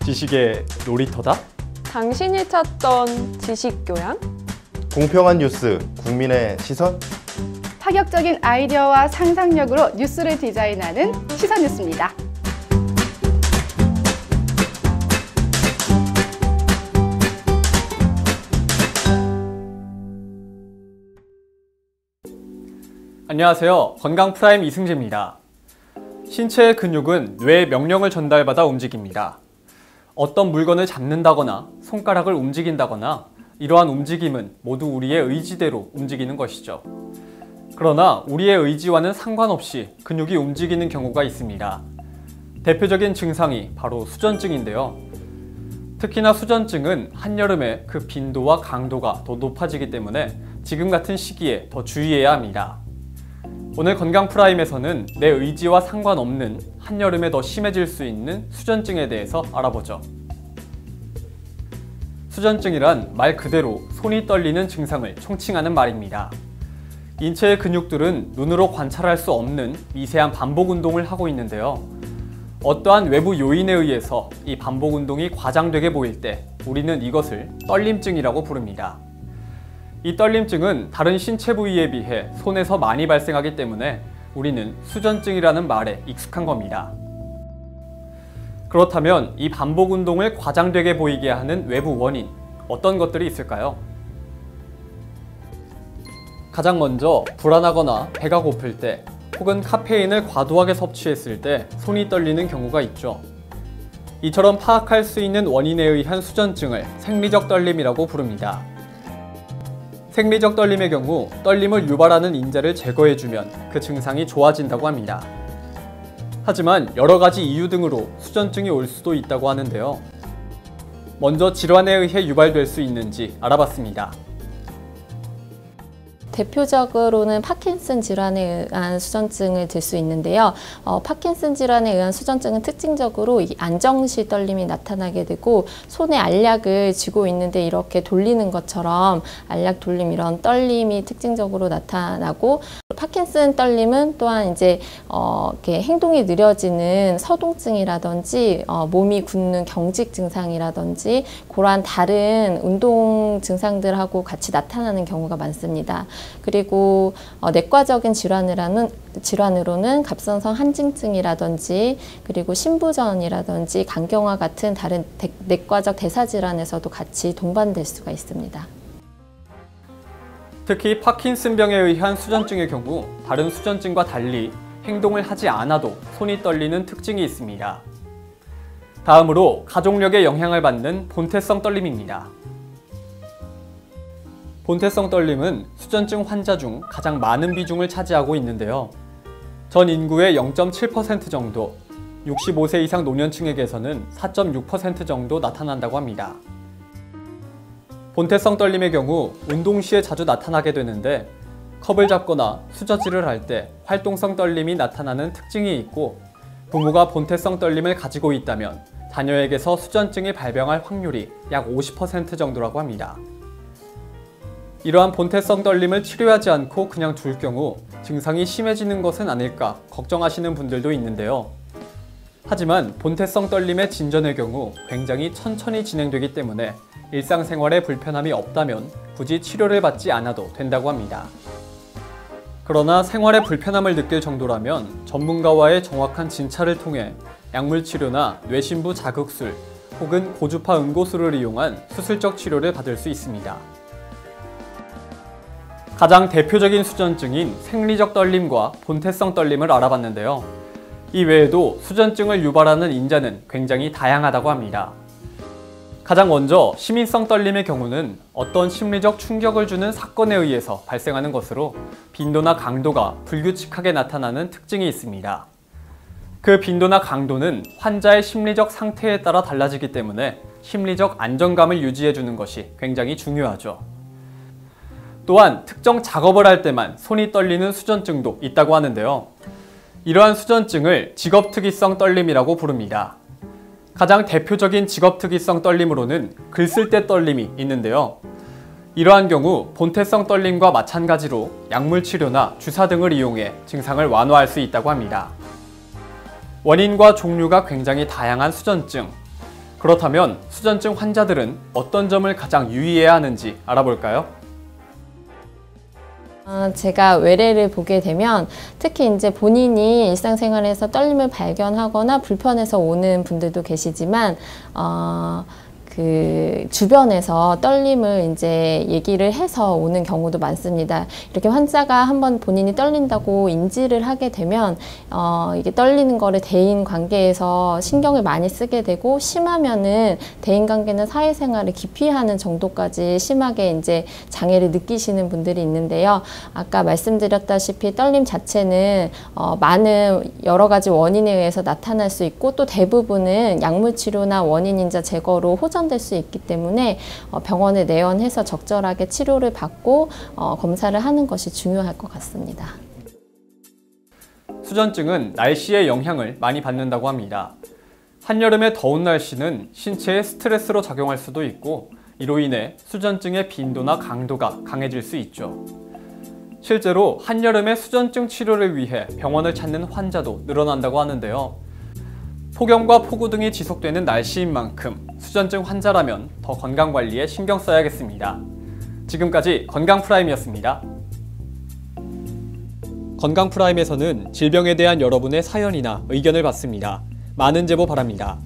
지식의 놀이터다? 당신이 찾던 지식교양? 공평한 뉴스, 국민의 시선? 파격적인 아이디어와 상상력으로 뉴스를 디자인하는 시선뉴스입니다. 안녕하세요. 건강프라임 이승재입니다. 신체의 근육은 뇌의 명령을 전달받아 움직입니다. 어떤 물건을 잡는다거나 손가락을 움직인다거나 이러한 움직임은 모두 우리의 의지대로 움직이는 것이죠. 그러나 우리의 의지와는 상관없이 근육이 움직이는 경우가 있습니다. 대표적인 증상이 바로 수전증인데요. 특히나 수전증은 한여름에 그 빈도와 강도가 더 높아지기 때문에 지금 같은 시기에 더 주의해야 합니다. 오늘 건강프라임에서는 내 의지와 상관없는 한여름에 더 심해질 수 있는 수전증에 대해서 알아보죠. 수전증이란 말 그대로 손이 떨리는 증상을 총칭하는 말입니다. 인체의 근육들은 눈으로 관찰할 수 없는 미세한 반복 운동을 하고 있는데요. 어떠한 외부 요인에 의해서 이 반복 운동이 과장되게 보일 때 우리는 이것을 떨림증이라고 부릅니다. 이 떨림증은 다른 신체 부위에 비해 손에서 많이 발생하기 때문에 우리는 수전증이라는 말에 익숙한 겁니다. 그렇다면 이 반복 운동을 과장되게 보이게 하는 외부 원인, 어떤 것들이 있을까요? 가장 먼저 불안하거나 배가 고플 때 혹은 카페인을 과도하게 섭취했을 때 손이 떨리는 경우가 있죠. 이처럼 파악할 수 있는 원인에 의한 수전증을 생리적 떨림이라고 부릅니다. 생리적 떨림의 경우 떨림을 유발하는 인자를 제거해주면 그 증상이 좋아진다고 합니다. 하지만 여러 가지 이유 등으로 수전증이 올 수도 있다고 하는데요. 먼저 질환에 의해 유발될 수 있는지 알아봤습니다. 대표적으로는 파킨슨 질환에 의한 수전증을 들 수 있는데요. 파킨슨 질환에 의한 수전증은 특징적으로 이 안정시 떨림이 나타나게 되고 손에 알약을 쥐고 있는데 이렇게 돌리는 것처럼 알약 돌림 이런 떨림이 특징적으로 나타나고 파킨슨 떨림은 또한 이제 이렇게 행동이 느려지는 서동증이라든지 몸이 굳는 경직 증상이라든지 그러한 다른 운동 증상들하고 같이 나타나는 경우가 많습니다. 그리고 내과적인 질환으로는 갑상선 한증증이라든지 그리고 신부전이라든지 간경화 같은 다른 내과적 대사질환에서도 같이 동반될 수가 있습니다. 특히 파킨슨병에 의한 수전증의 경우 다른 수전증과 달리 행동을 하지 않아도 손이 떨리는 특징이 있습니다. 다음으로 가족력에 영향을 받는 본태성 떨림입니다. 본태성 떨림은 수전증 환자 중 가장 많은 비중을 차지하고 있는데요. 전 인구의 0.7% 정도, 65세 이상 노년층에게서는 4.6% 정도 나타난다고 합니다. 본태성 떨림의 경우 운동 시에 자주 나타나게 되는데 컵을 잡거나 수저질을 할 때 활동성 떨림이 나타나는 특징이 있고 부모가 본태성 떨림을 가지고 있다면 자녀에게서 수전증이 발병할 확률이 약 50% 정도라고 합니다. 이러한 본태성 떨림을 치료하지 않고 그냥 둘 경우 증상이 심해지는 것은 아닐까 걱정하시는 분들도 있는데요. 하지만 본태성 떨림의 진전의 경우 굉장히 천천히 진행되기 때문에 일상생활에 불편함이 없다면 굳이 치료를 받지 않아도 된다고 합니다. 그러나 생활에 불편함을 느낄 정도라면 전문가와의 정확한 진찰을 통해 약물치료나 뇌신부 자극술 혹은 고주파 응고술을 이용한 수술적 치료를 받을 수 있습니다. 가장 대표적인 수전증인 생리적 떨림과 본태성 떨림을 알아봤는데요. 이 외에도 수전증을 유발하는 인자는 굉장히 다양하다고 합니다. 가장 먼저 시민성 떨림의 경우는 어떤 심리적 충격을 주는 사건에 의해서 발생하는 것으로 빈도나 강도가 불규칙하게 나타나는 특징이 있습니다. 그 빈도나 강도는 환자의 심리적 상태에 따라 달라지기 때문에 심리적 안정감을 유지해주는 것이 굉장히 중요하죠. 또한 특정 작업을 할 때만 손이 떨리는 수전증도 있다고 하는데요. 이러한 수전증을 직업특이성 떨림이라고 부릅니다. 가장 대표적인 직업특이성 떨림으로는 글 쓸 때 떨림이 있는데요. 이러한 경우 본태성 떨림과 마찬가지로 약물치료나 주사 등을 이용해 증상을 완화할 수 있다고 합니다. 원인과 종류가 굉장히 다양한 수전증, 그렇다면 수전증 환자들은 어떤 점을 가장 유의해야 하는지 알아볼까요? 제가 외래를 보게 되면 특히 이제 본인이 일상생활에서 떨림을 발견하거나 불편해서 오는 분들도 계시지만 그 주변에서 떨림을 이제 얘기를 해서 오는 경우도 많습니다. 이렇게 환자가 한번 본인이 떨린다고 인지를 하게 되면 이게 떨리는 거를 대인 관계에서 신경을 많이 쓰게 되고 심하면은 대인 관계는 사회생활을 기피하는 정도까지 심하게 이제 장애를 느끼시는 분들이 있는데요. 아까 말씀드렸다시피 떨림 자체는 많은 여러 가지 원인에 의해서 나타날 수 있고 또 대부분은 약물 치료나 원인 인자 제거로 호전될 수 있기 때문에 병원에 내원해서 적절하게 치료를 받고 검사를 하는 것이 중요할 것 같습니다. 수전증은 날씨의 영향을 많이 받는다고 합니다. 한여름의 더운 날씨는 신체에 스트레스로 작용할 수도 있고 이로 인해 수전증의 빈도나 강도가 강해질 수 있죠. 실제로 한여름에 수전증 치료를 위해 병원을 찾는 환자도 늘어난다고 하는데요. 폭염과 폭우 등이 지속되는 날씨인 만큼 수전증 환자라면 더 건강관리에 신경 써야겠습니다. 지금까지 건강프라임이었습니다. 건강프라임에서는 질병에 대한 여러분의 사연이나 의견을 받습니다. 많은 제보 바랍니다.